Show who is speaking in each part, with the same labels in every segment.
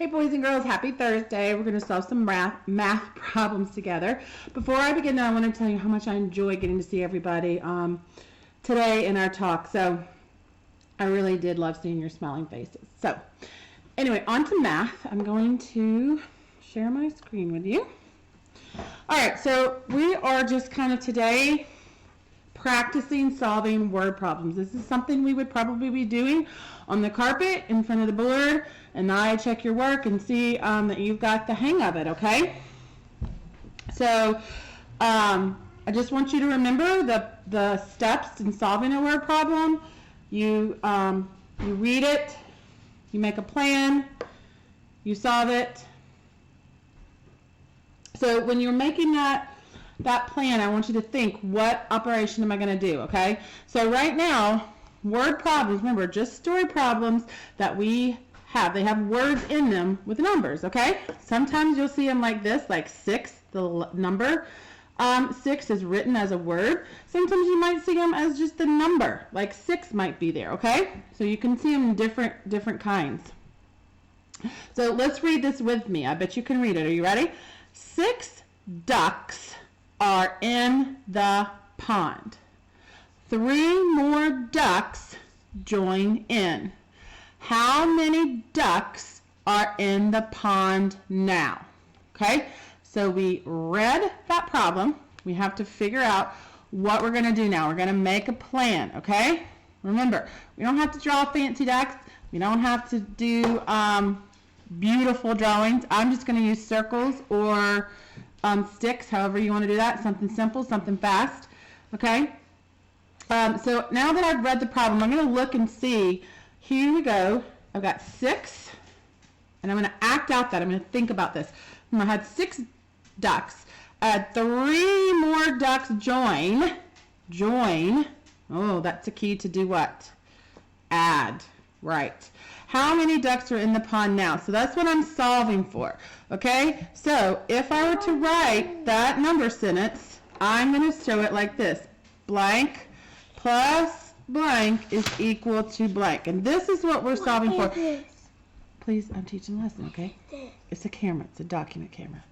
Speaker 1: Hey boys and girls, happy Thursday. We're going to solve some math problems together. Before I begin, I want to tell you how much I enjoy getting to see everybody today in our talk. So I really did love seeing your smiling faces. So anyway, on to math. I'm going to share my screen with you. All right, so we are just kind of today practicing solving word problems. This is something we would probably be doing on the carpet in front of the board, and I check your work and see that you've got the hang of it, okay? So I just want you to remember the steps in solving a word problem. You read it, you make a plan, you solve it. So when you're making that plan, I want you to think, what operation am I going to do, okay? So right now, word problems, remember, just story problems that we have. They have words in them with numbers, okay? Sometimes you'll see them like this, like 6, the number 6 is written as a word. Sometimes you might see them as just a number, like 6 might be there, okay? So you can see them in different kinds. So let's read this with me. I bet you can read it. Are you ready? 6 ducks are in the pond. 3 more ducks join in. How many ducks are in the pond now? Okay, so we read that problem. We have to figure out what we're going to do now. We're going to make a plan, okay? Remember, we don't have to draw fancy ducks. We don't have to do beautiful drawings. I'm just going to use circles or sticks, however you want to do that. Something simple, something fast, okay? So now that I've read the problem, I'm going to look and see. Here we go. I've got 6, and I'm going to act out that. I'm going to think about this. I had 6 ducks. I had 3 more ducks join. Oh, that's a key to do what? Add. Right. How many ducks are in the pond now? So that's what I'm solving for. Okay? So if I were to write that number sentence, I'm going to show it like this. Blank plus blank is equal to blank. And this is what we're solving for. Please, I'm teaching a lesson, okay? It's a camera. It's a document camera.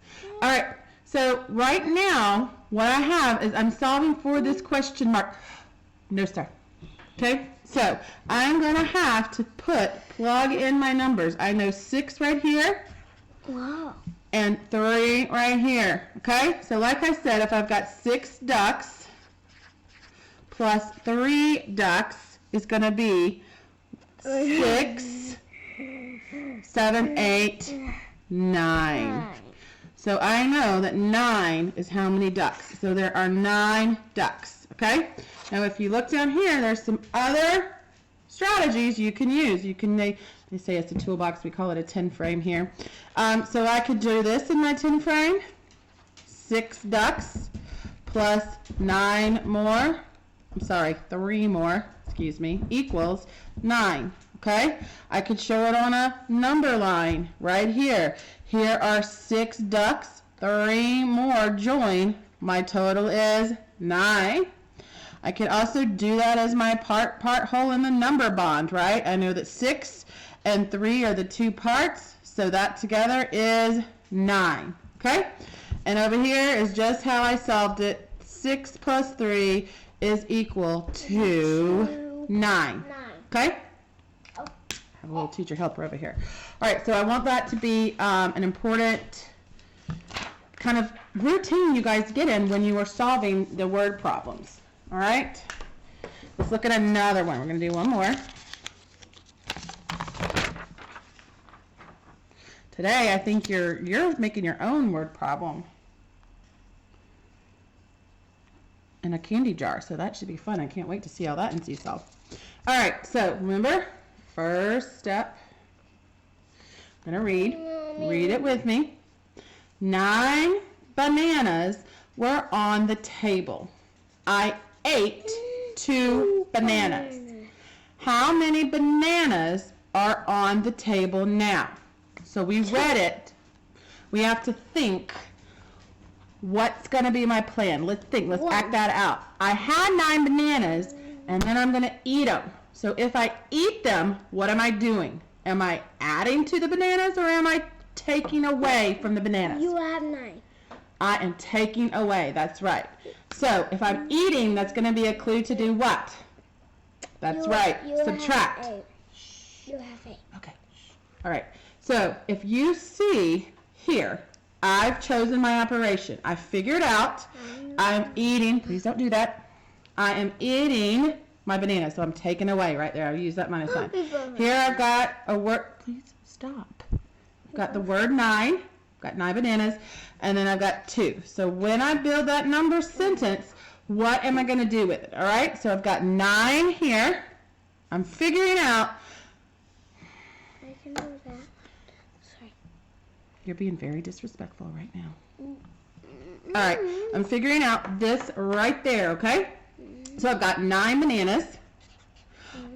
Speaker 1: All right. So right now, what I have is I'm solving for this question mark. No star. Okay? So I'm going to have to plug in my numbers. I know 6 right here.
Speaker 2: Wow.
Speaker 1: And 3 right here. Okay? So like I said, if I've got 6 ducks plus 3 ducks is going to be 6, 7, 8, 9. So I know that 9 is how many ducks. So there are 9 ducks. Okay? Now if you look down here, there's some other strategies you can use. They say it's a toolbox. We call it a 10 frame here. So I could do this in my 10 frame. 6 ducks plus 3 more, equals 9. Okay? I could show it on a number line right here. Here are 6 ducks. 3 more join. My total is 9. I could also do that as my part whole in the number bond, right? I know that 6 and 3 are the 2 parts, so that together is 9. Okay? And over here is just how I solved it. 6 plus 3 is equal to 9. Okay? I have a little teacher helper over here. All right, so I want that to be an important kind of routine you guys get in when you are solving the word problems. All right? Let's look at another one. We're going to do one more. Today, I think you're making your own word problem in a candy jar, so that should be fun. I can't wait to see how that ends you solve. All right, so remember, first step, I'm going to read it with me. 9 bananas were on the table. I ate 2 bananas. How many bananas are on the table now? So we read it. We have to think, what's going to be my plan? Let's think. Let's act that out. I had 9 bananas, and then I'm going to eat them. So if I eat them, what am I doing? Am I adding to the bananas or am I taking away from the bananas?
Speaker 2: You have 9.
Speaker 1: I am taking away. That's right. So if I'm eating, that's going to be a clue to do what? That's right. Subtract.
Speaker 2: You have 8.
Speaker 1: Okay. All right. So if you see here, I've chosen my operation. I figured out I'm eating. Please don't do that. I am eating my banana, so I'm taking away right there. I'll use that minus sign. Here I've got a word. Please stop. I've got the word 9. I've got 9 bananas, and then I've got 2. So when I build that number sentence, what am I going to do with it? All right. So I've got 9 here. I'm figuring out.
Speaker 2: I can do that. Sorry.
Speaker 1: You're being very disrespectful right now. All right. I'm figuring out this right there. Okay. So I've got 9 bananas.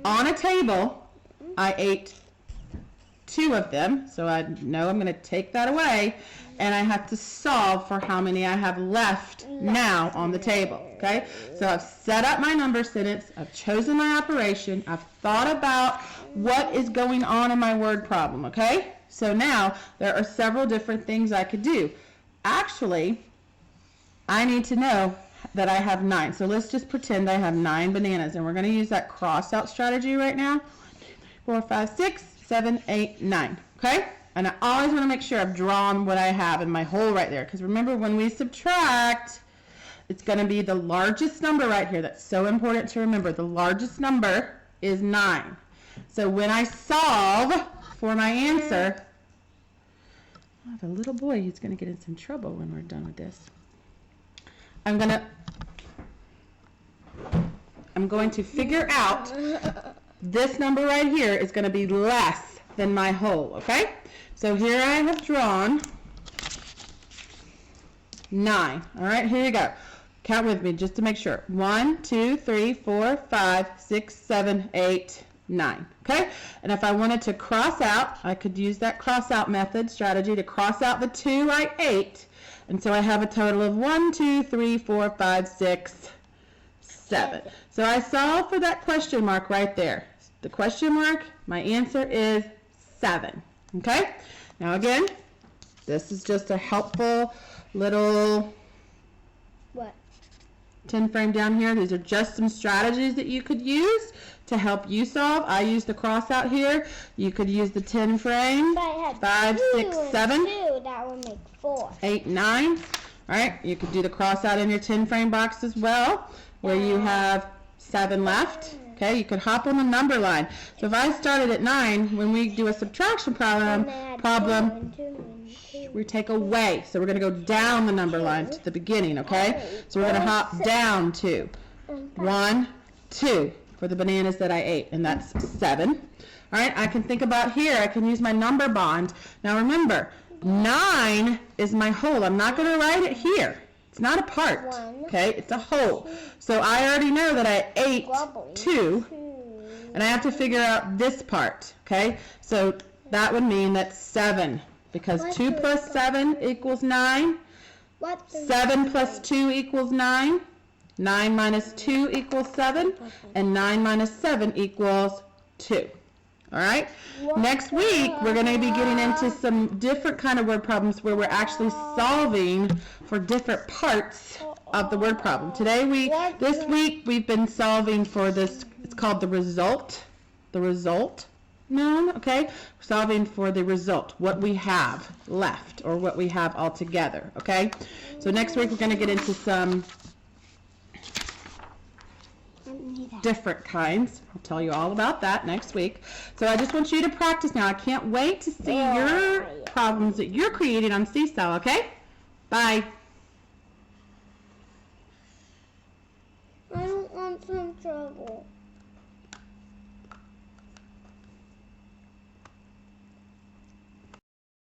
Speaker 1: On a table, I ate 2 of them. So I know I'm going to take that away. And I have to solve for how many I have left now on the table. Okay? So I've set up my number sentence. I've chosen my operation. I've thought about what is going on in my word problem. Okay? So now there are several different things I could do. Actually, I need to know that I have 9. So let's just pretend I have 9 bananas, and we're going to use that cross out strategy right now. 1, 2, 3, 4, 5, 6, 7, 8, 9. Okay? And I always want to make sure I've drawn what I have in my hole right there, because remember, when we subtract, it's going to be the largest number right here. That's so important to remember. The largest number is 9. So when I solve for my answer, I have a little boy who's going to get in some trouble when we're done with this. I'm going to figure out this number right here is going to be less than my whole, okay? So here I have drawn 9. All right, here you go. Count with me just to make sure. 1, 2, 3, 4, 5, 6, 7, 8, 9. Okay? And if I wanted to cross out, I could use that cross out method strategy to cross out the 2 I ate. And so I have a total of 1, 2, 3, 4, 5, 6, 7. So I solved for that question mark right there. The question mark, my answer is 7. Okay? Now again, this is just a helpful little 10 frame down here. These are just some strategies that you could use to help you solve. I use the cross out here. You could use the 10 frame. 5, 6, 7.
Speaker 2: 2, that would make 4.
Speaker 1: 8, 9. All right. You could do the cross out in your 10 frame box as well, where you have 7 left. Okay. You could hop on the number line. So if I started at 9, when we do a subtraction problem, we take away. So we're going to go down the number line to the beginning. Okay. So we're going to hop down to 1, 2 for the bananas that I ate, and that's 7. All right. I can think about here. I can use my number bond. Now remember, 9 is my whole. I'm not going to write it here. It's not a part. Okay. It's a whole. So I already know that I ate 2, and I have to figure out this part. Okay. So that would mean that's 7. Because 2 plus 7 equals 9. 7 plus 2 equals 9. 9 minus 2 equals 7. And 9 minus 7 equals 2. All right? Next week, we're going to be getting into some different kind of word problems where we're actually solving for different parts of the word problem. This week, we've been solving for this. It's called the result. The result. Known, okay? Solving for the result, what we have left or what we have altogether, okay? So next week we're going to get into some different kinds. I'll tell you all about that next week. So I just want you to practice now. I can't wait to see your problems that you're creating on Seesaw, okay? Bye.